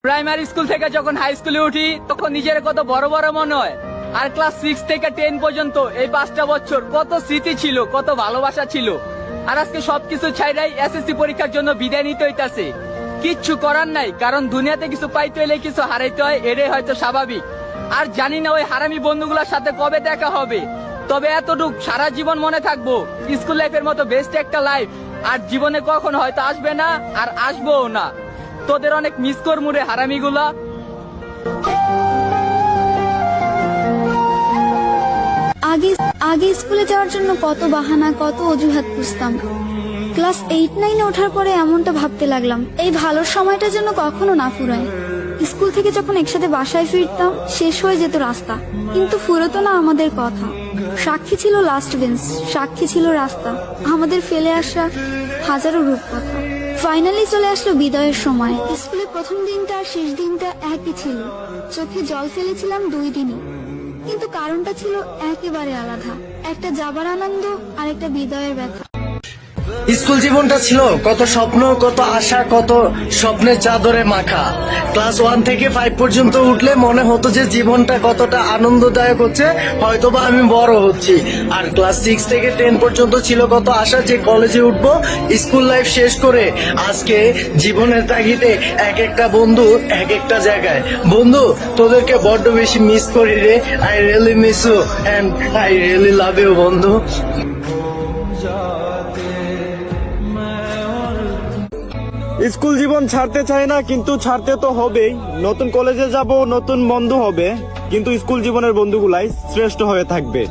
Primary school থেকে যখন high স্কুলে উঠি তখন নিজের কত বড় বড় মনে হয়। আর ক্লাস 6 থেকে 10 পর্যন্ত এই 5টা বছর কত স্মৃতি ছিল, কত ভালোবাসা ছিল। আর আজকে সবকিছু ছাইড়াই এসএসসি পরীক্ষার জন্য বিদায় নিতে হইতাছে। কিচ্ছু করার নাই, কারণ দুনিয়াতে কিছু পাইতে হলে কিছু হারাইতে হয়, এটাই হয়তো স্বাভাবিক। আর জানি না ওই হারামি বন্ধুগুলোর সাথে কবে দেখা হবে, তবে এতটুক সারা জীবন মনে থাকবো স্কুল লাইফের মতো বেস্ট একটা লাইফ আর জীবনে কখনো হয়তো আসবে না, আর আসবোও না। তোদের অনেক মিস করমু রে হারামিগুলা। আগে স্কুলে যাওয়ার জন্য কত বাহানা, কত অজুহাত খুঁজতাম। ক্লাস 8-9 ওঠার পরে এমনটা ভাবতে লাগলাম, এই ভালো সময়টা যেন কখনো না ফুরায়। স্কুল থেকে যখন একসাথে বাসায় ফিরতাম, শেষ হয়ে যেত রাস্তা, কিন্তু ফুরতো না আমাদের কথা। সাক্ষী ছিল লাস্ট বেঞ্চ, সাক্ষী ছিল রাস্তা, আমাদের ফেলে আসা হাজারো রূপকথা। ফাইনালি চলে আসলো বিদায়ের সময়। স্কুলের প্রথম দিনটা আর শেষ দিনটা একই ছিল। চোখে জল ফেলেছিলাম 2 দিনই, কিন্তু কারণটা ছিল একেবারে আলাদা। একটা যাবার আনন্দ আর একটা বিদায়ের ব্যথা। স্কুল জীবনটা ছিল কত স্বপ্ন, কত আশা, কত স্বপ্নের চাদরে মাখা। ক্লাস 1 থেকে 5 পর্যন্ত উঠলে মনে হতো যে জীবনটা কতটা আনন্দদায়ক হচ্ছে, হয়তোবা আমি বড় হচ্ছি। আর ক্লাস 6 থেকে 10 পর্যন্ত ছিল কত আশা যে কলেজে উঠবো। স্কুল লাইফ শেষ করে আজকে জীবনের তাগিদে এক একটা বন্ধু এক একটা জায়গায়। বন্ধু, তোদেরকে বড্ড বেশি মিস করি রে। I really miss you and I really love you বন্ধু। স্কুল জীবন ছাড়তে চাই না, কিন্তু ছাড়তে তো হবেই। নতুন কলেজে যাব, নতুন বন্ধু হবে, কিন্তু স্কুল জীবনের বন্ধুগুলাই শ্রেষ্ঠ হয়ে থাকবে।